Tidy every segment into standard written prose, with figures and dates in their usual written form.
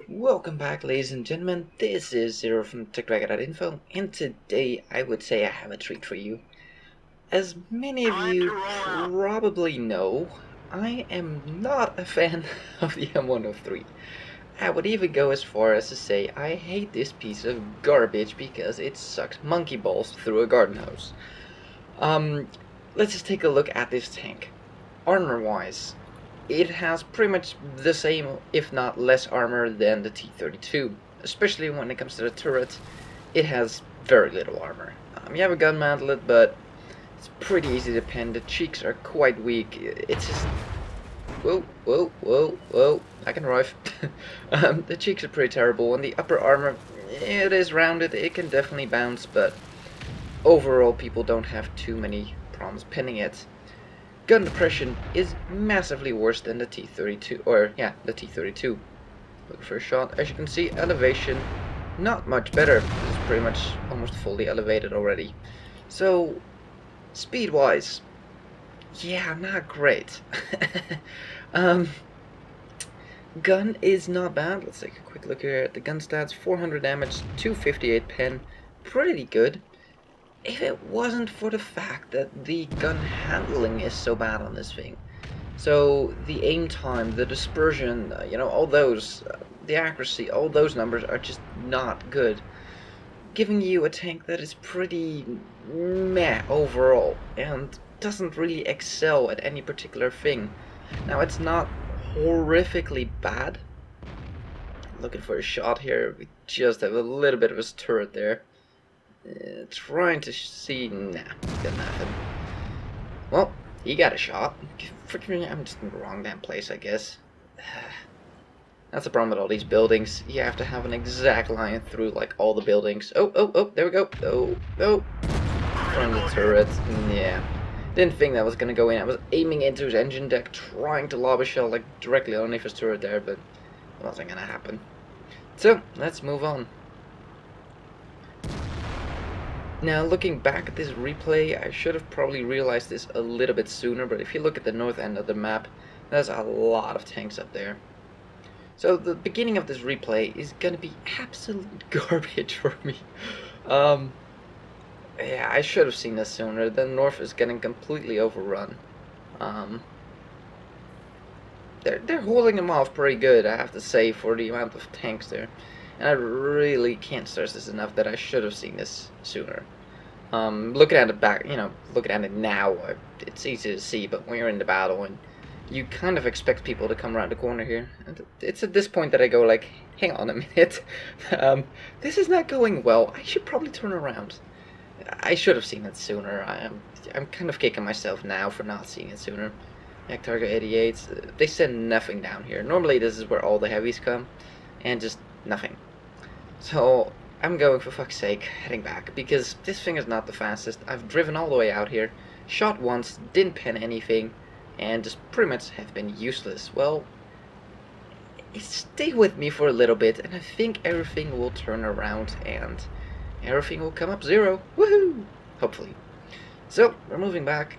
Welcome back, ladies and gentlemen. This is Zero from TechDragon.info, and today I would say I have a treat for you. As many of you probably know, I am not a fan of the M103. I would even go as far as to say I hate this piece of garbage because it sucks monkey balls through a garden hose. Let's just take a look at this tank. Armor-wise, it has pretty much the same, if not less armor than the T-32. Especially when it comes to the turret, it has very little armor. You have a gun mantlet, but it's pretty easy to pin. The cheeks are quite weak. It's just... Whoa, whoa, whoa, whoa. I can drive. The cheeks are pretty terrible, and the upper armor, it is rounded. It can definitely bounce, but overall people don't have too many problems pinning it. Gun depression is massively worse than the T-32, or yeah, the T-32. Look for a shot. As you can see, elevation, not much better. It's pretty much almost fully elevated already. So, speed-wise, yeah, not great. Gun is not bad. Let's take a quick look here at the gun stats. 400 damage, 258 pen, pretty good. If it wasn't for the fact that the gun handling is so bad on this thing. So the aim time, the dispersion, all those, the accuracy, all those numbers are just not good. Giving you a tank that is pretty meh overall and doesn't really excel at any particular thing. Now it's not horrifically bad. Looking for a shot here, we just have a little bit of a turret there. Trying to see... Nah, got nothing. Well, he got a shot. I'm just in the wrong damn place, I guess. That's the problem with all these buildings. You have to have an exact line through, like, all the buildings. Oh, there we go. Oh. From the turret. Yeah. Didn't think that was gonna go in. I was aiming into his engine deck, trying to lob a shell, like, directly underneath his turret there, but it wasn't gonna happen. So, let's move on. Now, looking back at this replay, I should have probably realized this a little bit sooner, but if you look at the north end of the map, there's a lot of tanks up there. So the beginning of this replay is gonna be absolute garbage for me. Yeah, I should have seen this sooner. The north is getting completely overrun. They're holding them off pretty good, I have to say, for the amount of tanks there. And I really can't stress this enough that I should have seen this sooner. Looking at it back, looking at it now, it's easy to see, but when you're in the battle and you kind of expect people to come around the corner here, and it's at this point that I go like, hang on a minute, this is not going well, I should probably turn around. I should have seen it sooner. I'm kind of kicking myself now for not seeing it sooner. Yak Target 88, they send nothing down here. Normally this is where all the heavies come, and just nothing. So I'm going, for fuck's sake, heading back, because this thing is not the fastest. I've driven all the way out here, shot once, didn't pen anything, and just pretty much have been useless. Well, stay with me for a little bit, and I think everything will turn around, and everything will come up zero. Woohoo! Hopefully. So, we're moving back.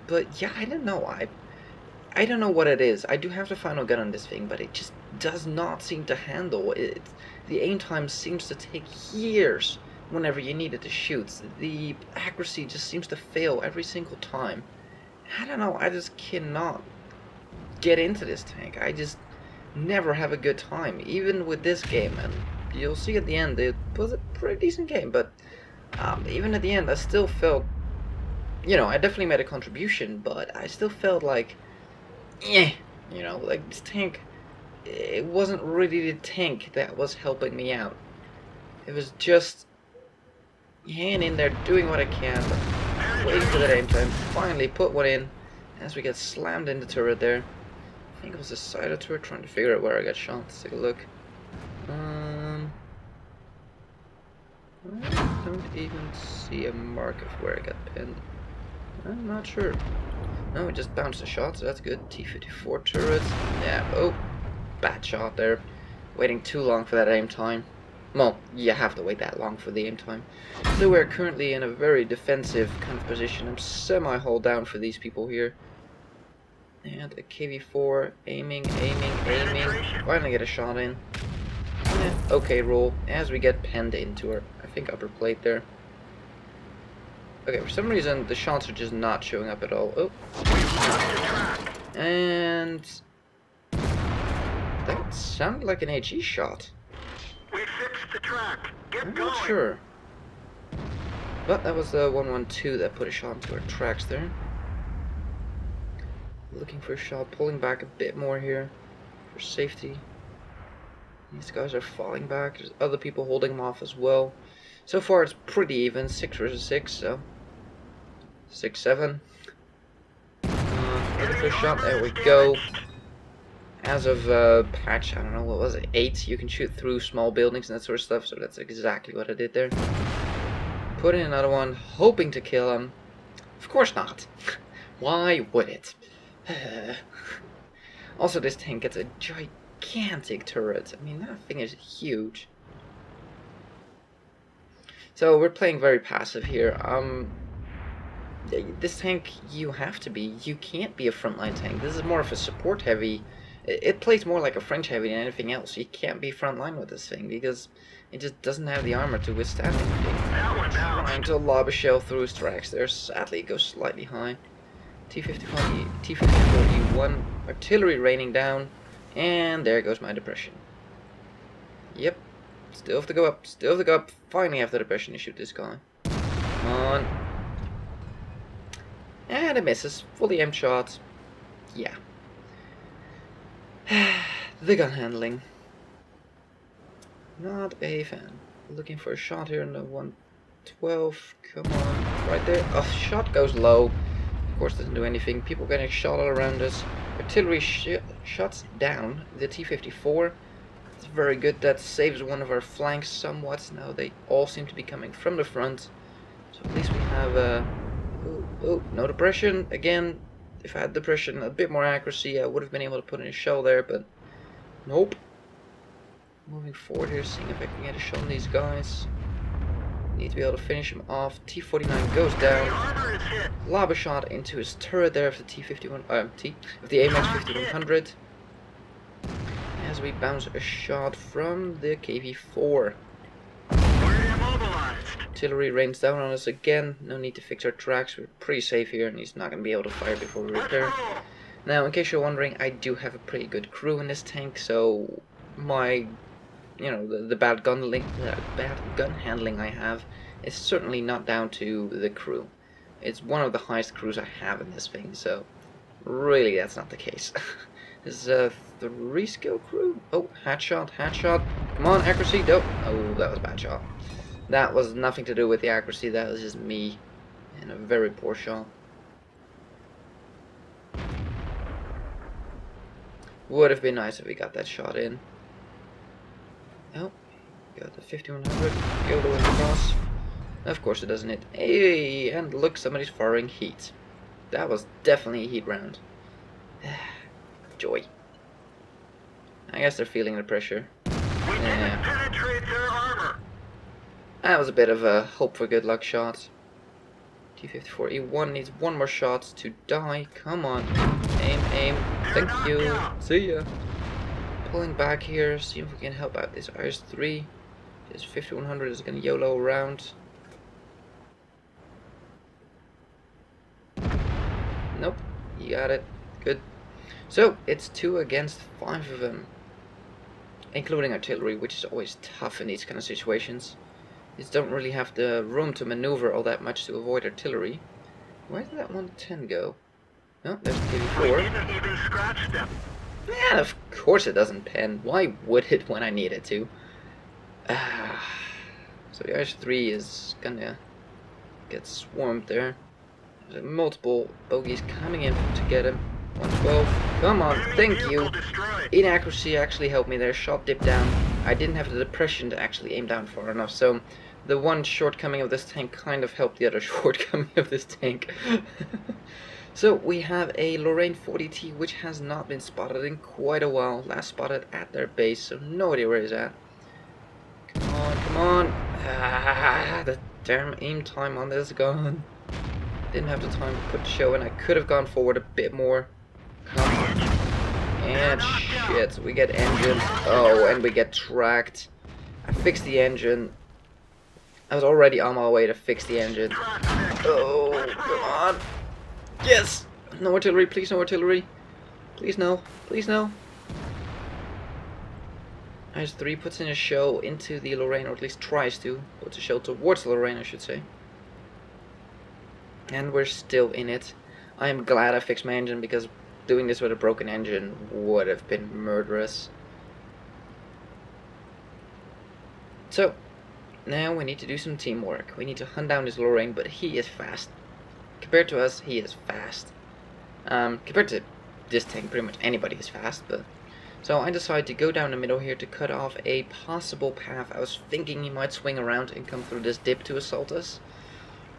But yeah, I don't know. I don't know what it is. I do have the final gun on this thing, but it just does not seem to handle it. The aim time seems to take years whenever you need it to shoot. The accuracy just seems to fail every single time. I don't know, I just cannot get into this tank. I just never have a good time, even with this game. And you'll see at the end, it was a pretty decent game, but even at the end, I still felt, I definitely made a contribution, but I still felt like, like this tank, it wasn't really the tank that was helping me out. It was just hanging in there, doing what I can, but waiting for that aim time. Finally put one in as we get slammed in the turret there. I think it was the side of the turret, trying to figure out where I got shot. Let's take a look. I don't even see a mark of where I got pinned. I'm not sure. No, it just bounced a shot, so that's good. T-54 turret. Yeah, oh. Bad shot there. Waiting too long for that aim time. Well, you have to wait that long for the aim time. So we're currently in a very defensive kind of position. I'm semi-hull down for these people here. And a KV4, aiming. Finally get a shot in. Okay, roll as we get penned into our, I think, upper plate there. Okay, for some reason the shots are just not showing up at all. Oh, and that sounded like an HE shot. We fixed the track. I'm not sure, but that was the 112 that put a shot into our tracks there. Looking for a shot, pulling back a bit more here for safety. These guys are falling back. There's other people holding them off as well. So far it's pretty even, 6 versus 6, so 6-7. Looking for a shot, there we go. As of patch, I don't know, what was it, 8, you can shoot through small buildings and that sort of stuff, so that's exactly what I did there. Put in another one, hoping to kill him. Of course not. Why would it? Also, this tank gets a gigantic turret. I mean, that thing is huge. So we're playing very passive here. This tank, you have to be. You can't be a frontline tank. This is more of a support heavy. It plays more like a French heavy than anything else. You can't be frontline with this thing because it just doesn't have the armor to withstand anything. Trying to lob a shell through his tracks there. Sadly, it goes slightly high. T-54, T-54E1, artillery raining down, and there goes my depression. Yep, still have to go up, finally have the depression to shoot this guy. Come on. And it misses, fully aimed shot. Yeah. The gun handling. Not a fan. Looking for a shot here in the 112, come on, right there. Oh, shot goes low. Of course, doesn't do anything. People getting shot all around us. Artillery shuts down the T-54. It's very good. That saves one of our flanks somewhat. Now they all seem to be coming from the front. So at least we have oh, no depression. Again, if I had depression, a bit more accuracy, I would have been able to put in a shell there, but nope. Moving forward here, seeing if I can get a shot on these guys. Need to be able to finish him off. T-49 goes down. Lob a shot into his turret there of the T-51, of the AMX 5100. As we bounce a shot from the KV-4. Artillery rains down on us again. No need to fix our tracks. We're pretty safe here, and he's not going to be able to fire before we repair. Now, in case you're wondering, I do have a pretty good crew in this tank, so my, the bad gun handling I have is certainly not down to the crew. It's one of the highest crews I have in this thing, so really that's not the case. This is a 3-skill crew. Oh, headshot. Come on, accuracy. Nope. Oh, that was a bad shot. That was nothing to do with the accuracy. That was just me and a very poor shot. Would have been nice if we got that shot in. Oh, got the 5100. Go to the cross. Of course it doesn't hit. Hey, and look, somebody's firing heat. That was definitely a heat round. Joy. I guess they're feeling the pressure. Yeah. That was a bit of a hope for good luck shot. T-54E1 needs one more shot to die. Come on. Aim. Thank you. See ya. Pulling back here. See if we can help out this IS-3. This 5100 is going to YOLO around. Nope. You got it. Good. So, it's 2 against 5 of them. Including artillery, which is always tough in these kind of situations. You just don't really have the room to maneuver all that much to avoid artillery. Where did that 110 go? No, there's the KV-4. Yeah, of course it doesn't pen. Why would it when I need it to? So the IS-3 is gonna get swarmed there. There's multiple bogeys coming in to get him. 112. Come on, thank you. Inaccuracy actually helped me there. Shot dipped down. I didn't have the depression to actually aim down far enough, so the one shortcoming of this tank kind of helped the other shortcoming of this tank. So we have a Lorraine 40T, which has not been spotted in quite a while. Last spotted at their base, so no idea where he's at. Come on. The damn aim time on this gun. Didn't have the time to put the show in. I could have gone forward a bit more. Come on. And shit, we get engines. Oh, and we get tracked. I fixed the engine. I was already on my way to fix the engine. Oh, come on. Yes! No artillery, please no artillery. Please no, please no. IS-3 puts in a show into the Lorraine, or at least tries to. Puts a show towards Lorraine, I should say. And we're still in it. I am glad I fixed my engine, because doing this with a broken engine would have been murderous. So, now we need to do some teamwork. We need to hunt down this Lorraine, but he is fast. Compared to us, he is fast. Compared to this tank, pretty much anybody is fast, but... So I decided to go down the middle here to cut off a possible path. I was thinking he might swing around and come through this dip to assault us.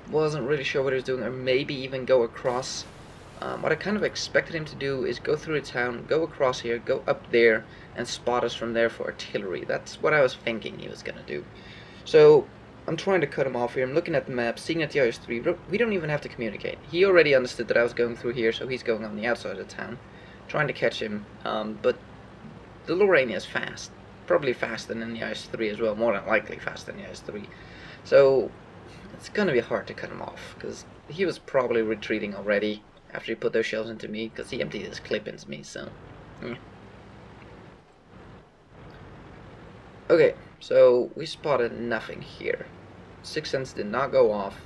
Wasn't really sure what he was doing, or maybe even go across. What I kind of expected him to do is go through the town, go across here, go up there, and spot us from there for artillery. That's what I was thinking he was gonna do. So I'm trying to cut him off here. I'm looking at the map, seeing that the IS-3, we don't even have to communicate. He already understood that I was going through here, so he's going on the outside of the town, trying to catch him. But the Lorraine is fast, probably faster than the IS-3 as well, more than likely faster than the IS-3. So it's gonna be hard to cut him off, because he was probably retreating already after he put those shells into me, because he emptied his clip into me, so... Okay, so we spotted nothing here. 6 cents did not go off.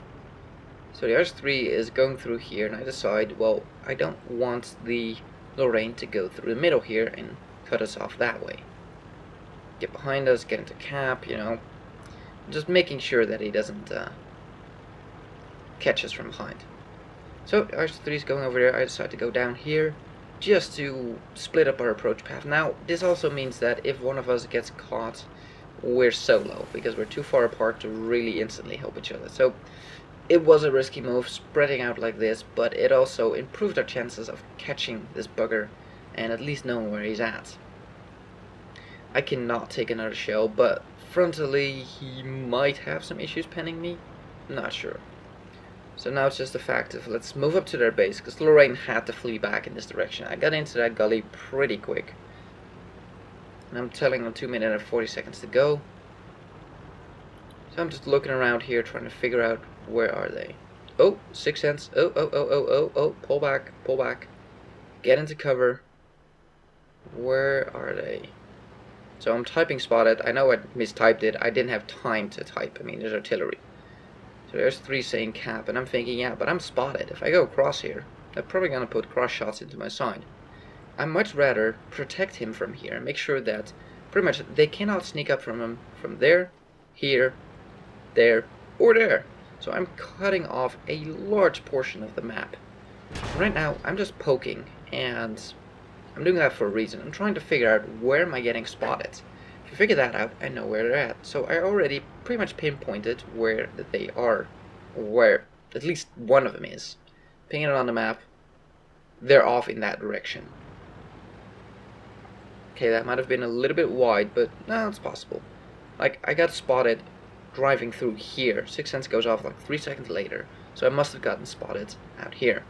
So the IS-3 is going through here, and I decide, well, I don't want the Lorraine to go through the middle here and cut us off that way. Get behind us, get into cap, you know. Just making sure that he doesn't catch us from behind. So IS-3 is going over there. I decide to go down here just to split up our approach path. Now, this also means that if one of us gets caught, we're solo, because we're too far apart to really instantly help each other. So it was a risky move, spreading out like this, but it also improved our chances of catching this bugger and at least knowing where he's at. I cannot take another shell, but frontally he might have some issues penning me. Not sure. So now it's just a fact of let's move up to their base, because Lorraine had to flee back in this direction. I got into that gully pretty quick. And I'm telling them 2 minutes and 40 seconds to go. So I'm just looking around here trying to figure out where are they. Oh, 6 cents. Oh, pull back, pull back. Get into cover. Where are they? So I'm typing spotted. I know I mistyped it. I didn't have time to type. I mean, there's artillery. So there's 3 saying cap, and I'm thinking, yeah, but I'm spotted. If I go across here, they're probably gonna put cross shots into my side. I'd much rather protect him from here and make sure that pretty much they cannot sneak up from him from there, here, there, or there. So I'm cutting off a large portion of the map. Right now, I'm just poking, and I'm doing that for a reason. I'm trying to figure out where am I getting spotted. If you figure that out, I know where they're at. So I already pretty much pinpointed where they are, or where at least one of them is. Pinging it on the map, they're off in that direction. Okay, that might have been a little bit wide, but no, it's possible. Like, I got spotted driving through here. 6 cents goes off like 3 seconds later, so I must have gotten spotted out here.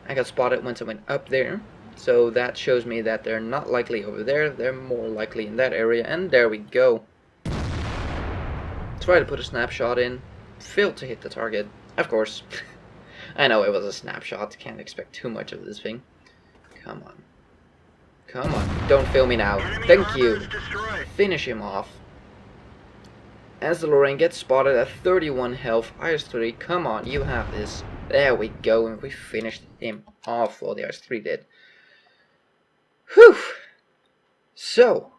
I got spotted once I went up there, so that shows me that they're not likely over there, they're more likely in that area, and there we go. Try to put a snapshot in, failed to hit the target, of course. I know it was a snapshot, can't expect too much of this thing. Come on. Come on, don't fail me now. Thank you. Finish him off. As the Lorraine gets spotted at 31 health, IS-3, come on, you have this. There we go, and we finished him off, well, the IS-3 did. Whew! So,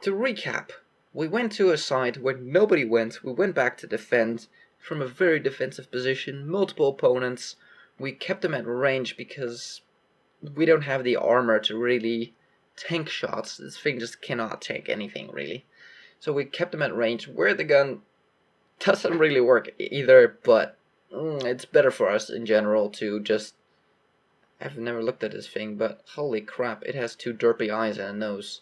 to recap, we went to a site where nobody went, we went back to defend from a very defensive position, multiple opponents, we kept them at range because we don't have the armor to really tank shots. This thing just cannot tank anything, really. So we kept them at range, where the gun doesn't really work either, but it's better for us in general to just... I've never looked at this thing, but holy crap, it has 2 derpy eyes and a nose.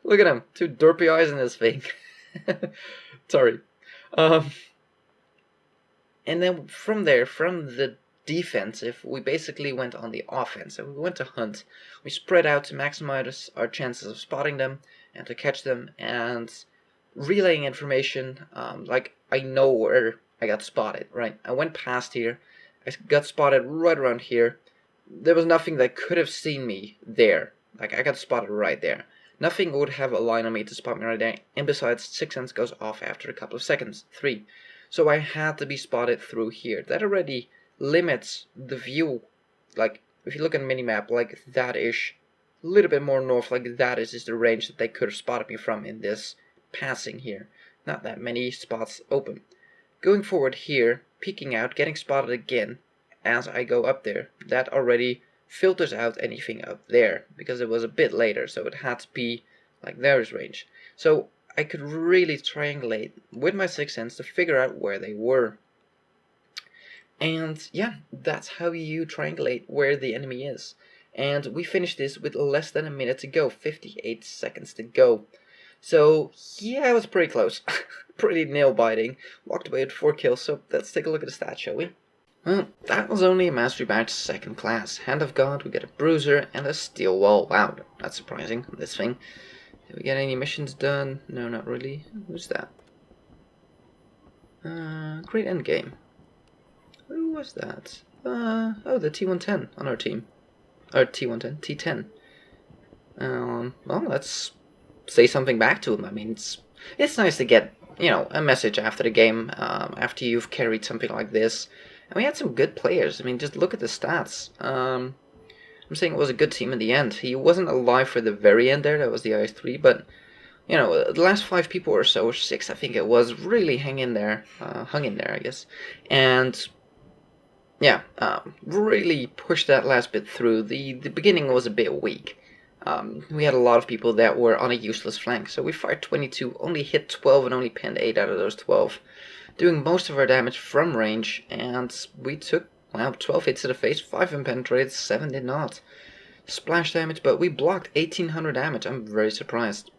Look at him, 2 derpy eyes in this thing. Sorry. And then from there, from the defensive. We basically went on the offensive. We went to hunt. We spread out to maximize our chances of spotting them and to catch them, and relaying information. Like, I know where I got spotted, right? I went past here. I got spotted right around here. There was nothing that could have seen me there. Like, I got spotted right there. Nothing would have a line on me to spot me right there. And besides, 6 Sense goes off after a couple of seconds. 3. So I had to be spotted through here. That already limits the view. Like, if you look at the minimap, like that-ish, a little bit more north, like that is the range that they could have spotted me from in this passing here. Not that many spots open. Going forward here, peeking out, getting spotted again as I go up there. That already filters out anything up there, because it was a bit later, so it had to be like there's range. So I could really triangulate with my 6th Sense to figure out where they were. And yeah, that's how you triangulate where the enemy is. And we finished this with less than a minute to go, 58 seconds to go. So yeah, it was pretty close. Pretty nail-biting. Walked away with 4 kills, so let's take a look at the stats, shall we? Well, that was only a Mastery Badge 2nd class. Hand of God, we get a Bruiser and a Steel Wall. Wow, that's surprising, this thing. Did we get any missions done? No, not really. Who's that? Great Endgame. Who was that? Oh, the T110 on our team. Or T110, T10. Well, let's say something back to him. I mean, it's nice to get, you know, a message after the game, after you've carried something like this. And we had some good players. I mean, just look at the stats. I'm saying it was a good team in the end. He wasn't alive for the very end there. That was the IS-3, but you know, the last 5 people or so, 6 I think it was, really hung in there, I guess. And yeah, really pushed that last bit through. The beginning was a bit weak. We had a lot of people that were on a useless flank, so we fired 22, only hit 12 and only pinned 8 out of those 12, doing most of our damage from range, and we took, well, 12 hits to the face, 5 of them penetrated, 7 did not. Splash damage, but we blocked 1800 damage. I'm very surprised.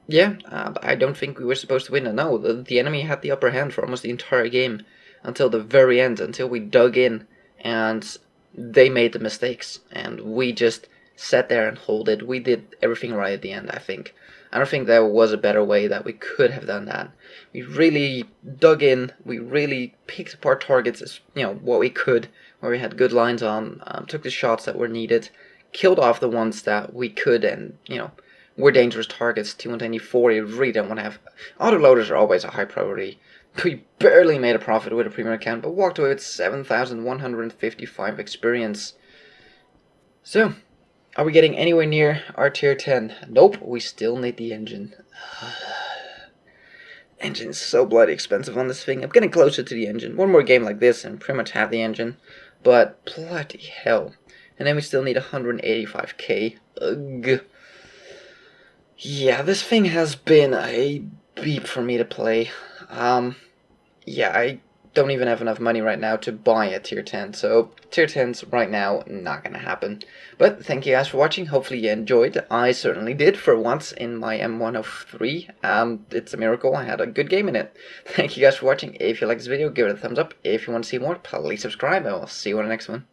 Yeah, I don't think we were supposed to win. No, the enemy had the upper hand for almost the entire game, until the very end, until we dug in, and they made the mistakes, and we just sat there and hold it. We did everything right at the end, I think. I don't think there was a better way that we could have done that. We really dug in, we really picked apart targets as, you know, what we could, where we had good lines on, took the shots that were needed, killed off the ones that we could, and, you know, were dangerous targets. T124, you really don't want to have. Autoloaders are always a high priority. We barely made a profit with a premium account, but walked away with 7,155 experience. So, are we getting anywhere near our tier 10? Nope, we still need the engine. Engine's so bloody expensive on this thing. I'm getting closer to the engine. One more game like this and pretty much have the engine. But bloody hell. And then we still need 185k. Ugh. Yeah, this thing has been a beep for me to play. Yeah, I don't even have enough money right now to buy a tier 10, so tier 10's right now not gonna happen. But thank you guys for watching. Hopefully you enjoyed. I certainly did for once in my M103. It's a miracle. I had a good game in it. Thank you guys for watching. If you like this video, give it a thumbs up. If you want to see more, please subscribe, and I'll see you on the next one.